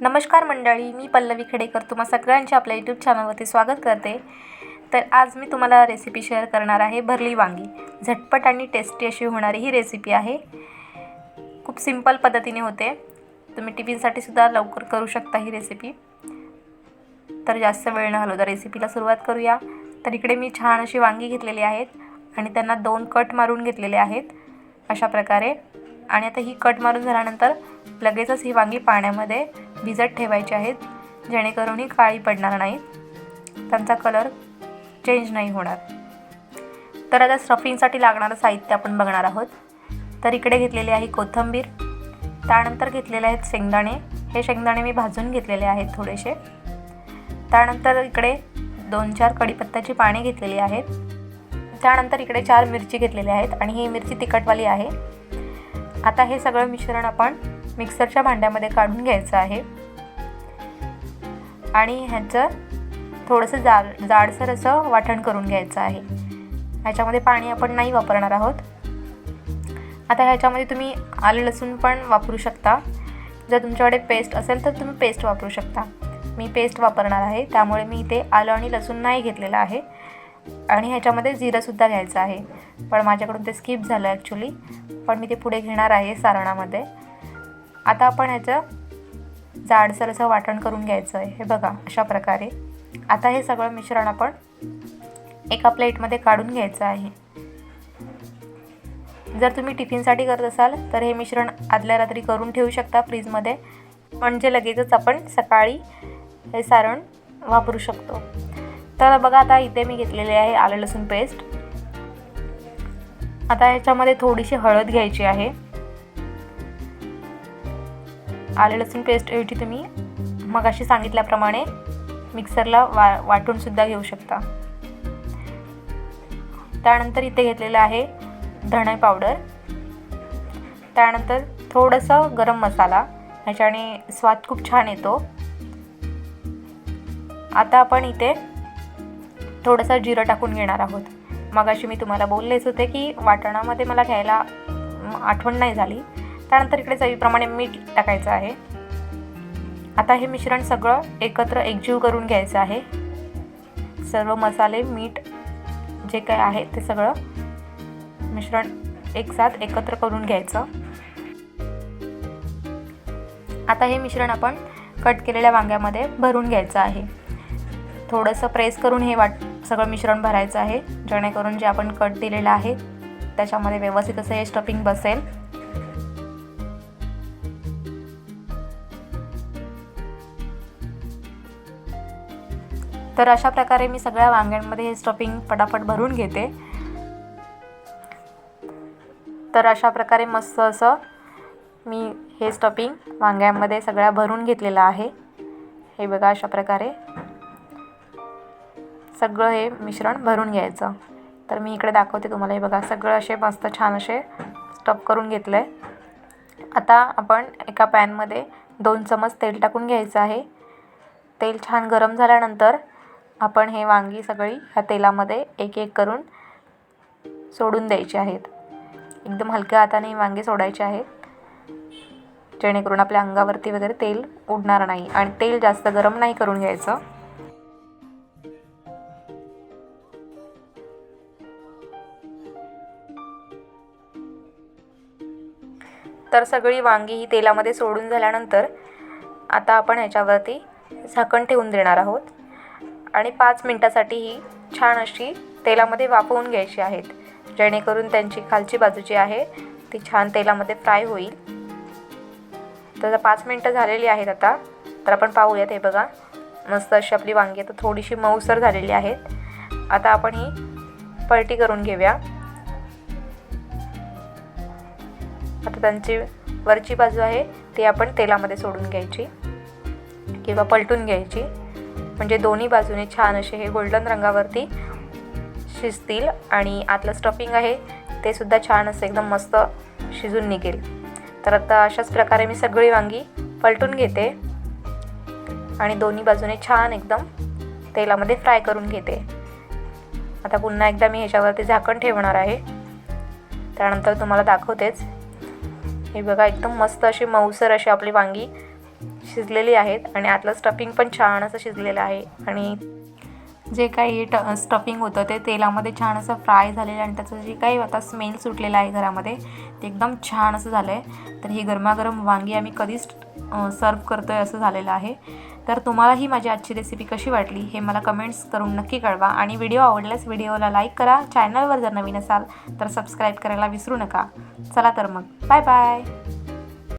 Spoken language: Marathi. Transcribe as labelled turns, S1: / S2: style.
S1: नमस्कार मंडळी, मी पल्लवी खेडेकर तुम्हा सगळ्यांचे आपल्या यूट्यूब चॅनलवरती स्वागत करते। तर आज मी तुम्हाला रेसिपी शेअर करणार आहे भरली वांगी। झटपट आणि टेस्टी अशी होणारी ही रेसिपी आहे। खूप सिंपल पद्धतीने होते, तुम्ही टिफिनसाठी सुद्धा लवकर करू शकता ही रेसिपी। तर जास्त वेळ न घालवता रेसिपीला सुरुवात करूया। तर इकडे मी छान अशी वांगी घेतलेली आहेत आणि त्यांना 2 कट मारून घेतलेले आहेत अशा प्रकारे। आणि आता ही कट मारून झाल्यानंतर लगेचच ही वांगी पाण्यामध्ये भिजत ठेवायची आहेत, जेणेकरून ही काळी पडणार नाहीत, त्यांचा कलर चेंज नाही होणार। तर आता स्टफिंगसाठी लागणारं साहित्य आपण बघणार आहोत। तर इकडे घेतलेली आहे कोथिंबीर, त्यानंतर घेतलेले आहेत शेंगदाणे। हे शेंगदाणे मी भाजून घेतलेले आहेत थोडेसे। त्यानंतर इकडे 2-4 कढीपत्त्याची पाने घेतलेली आहेत। त्यानंतर इकडे 4 मिरची घेतलेल्या आहेत आणि ही मिरची तिखटवाली आहे। आता हे सगळं मिश्रण आपण मिक्सरच्या भांड्यामध्ये काढून घ्यायचं आहे आणि ह्याचं थोडंसं जाडसर असं वाटण करून घ्यायचं आहे। ह्याच्यामध्ये पाणी आपण नाही वापरणार आहोत। आता ह्याच्यामध्ये तुम्ही आलं लसूण पण वापरू शकता। जर तुमच्याकडे पेस्ट असेल तर तुम्ही पेस्ट वापरू शकता। मी पेस्ट वापरणार आहे, त्यामुळे मी इथे आलं आणि लसूण नाही घेतलेलं आहे। आणि ह्याच्यामध्ये जिरंसुद्धा घ्यायचं आहे, पण माझ्याकडून ते स्किप झालं ॲक्च्युली, पण मी ते पुढे घेणार आहे सारणामध्ये। आता आपण ह्याचं जाडसर असं वाटण करून घ्यायचं आहे, हे बघा अशा प्रकारे। आता हे सगळं मिश्रण आपण एका प्लेटमध्ये काढून घ्यायचं आहे। जर तुम्ही टिफिनसाठी करत असाल तर हे मिश्रण आदल्या रात्री करून ठेवू शकता फ्रीजमध्ये, म्हणजे लगेचच आपण सकाळी हे सारण वापरू शकतो। तर बघा आता इथे मी घेतलेले आहे आलं लसूण पेस्ट। आता ह्याच्यामध्ये थोडीशी हळद घ्यायची आहे। आलं लसूण पेस्ट ऐवजी तुम्ही मगाशी सांगितल्याप्रमाणे मिक्सरला वाटून सुद्धा घेऊ शकता। त्यानंतर इथे घेतलेलं आहे धणे पावडर, त्यानंतर थोडंसं गरम मसाला, ह्याच्याने स्वाद खूप छान येतो। आता आपण इथे थोडंसं जिरं टाकून घेणार आहोत। मगाशी मी तुम्हाला बोललेच होते की वाटणामध्ये मला घ्यायला आठवण नाही झाली। त्यानंतर इकडे चवीप्रमाणे मीठ टाकायचं आहे। आता हे मिश्रण सगळं एकत्र एकजीव करून घ्यायचं आहे। सर्व मसाले, मीठ जे काय आहे ते सगळं मिश्रण एकसाथ एकत्र करून घ्यायचं। आता हे मिश्रण आपण कट केलेल्या वांग्यामध्ये भरून घ्यायचं आहे। थोडंसं प्रेस करून हे सगळं मिश्रण भरायचं आहे, जेणेकरून जे आपण कट दिलेलं आहे त्याच्यामध्ये व्यवस्थित असं हे स्टफिंग बसेल। तर अशा प्रकारे मी सगळ्या वांग्यांमध्ये हे स्टफिंग पटापट भरून घेते। तर अशा प्रकारे मस्त असं मी हे स्टफिंग वांग्यांमध्ये सगळ्या भरून घेतलेलं आहे। हे बघा अशा प्रकारे सगळं हे मिश्रण भरून घ्यायचं। तर मी इकडे दाखवते तुम्हाला, हे बघा सगळं असे मस्त छान असे स्टफ करून घेतलं आहे। आता आपण एका पॅनमध्ये 2 चमच तेल टाकून घ्यायचं आहे। तेल छान गरम झाल्यानंतर आपण हे वांगी सगळी ह्या तेलामध्ये एक एक करून सोडून द्यायची आहेत। एकदम हलक्या हाताने वांगे सोडायचे आहेत, जेणेकरून आपल्या अंगावरती वगैरे तेल उडणार नाही। आणि तेल जास्त गरम नाही करून घ्यायचं। तर सगळी वांगी ही तेलामध्ये सोडून झाल्यानंतर आता आपण ह्याच्यावरती झाकण ठेवून देणार आहोत आणि 5 मिनिटासाठी ही छान अशी तेलामध्ये वाफवून घ्यायची आहेत, जेणेकरून त्यांची खालची बाजू जी आहे ती छान तेलामध्ये फ्राय होईल। तर 5 मिनिटं झालेली आहेत आता। तर आपण पाहूयात, हे बघा मस्त अशी आपली वांगी आता थोडीशी मऊसर झालेली आहेत। आता आपण ही पलटी करून घेऊया। आता त्यांची वरची बाजू आहे ती आपण तेलामध्ये सोडून घ्यायची किंवा पलटून घ्यायची, म्हणजे दोन्ही बाजूने छान असे हे गोल्डन रंगावरती शिजतील आणि आतलं स्टफिंग आहे ते सुद्धा छान असं एकदम मस्त शिजून निघेल। तर आता अशाच प्रकारे मी सगळी वांगी पलटून घेते आणि दोन्ही बाजूने छान एकदम तेलामध्ये फ्राय करून घेते। आता पुन्हा एकदा मी ह्याच्यावरती झाकण ठेवणार आहे, त्यानंतर तुम्हाला दाखवतेच। हे बघा एकदम मस्त अशी मऊसर अशी आपली वांगी शिजलेली आहेत आणि आतलं स्टफिंग पण छान असं शिजलेलं आहे आणि जे काही स्टफिंग होतं ते तेलामध्ये छान असं फ्राय झालेलं आहे आणि त्याचं जे काही आता स्मेल सुटलेला आहे घरामध्ये ते एकदम छान असं झालं आहे. तर ही गरमागरम वांगी आम्ही कधीच सर्व करतो आहे असं झालेलं आहे. तर तुम्हाला ही माझी आजची रेसिपी कशी वाटली हे मला कमेंट्स करून नक्की कळवा आणि व्हिडिओ आवडल्यास व्हिडिओला लाईक करा. चॅनलवर जर नवीन असाल तर सबस्क्राईब करायला विसरू नका. चला तर मग बाय बाय.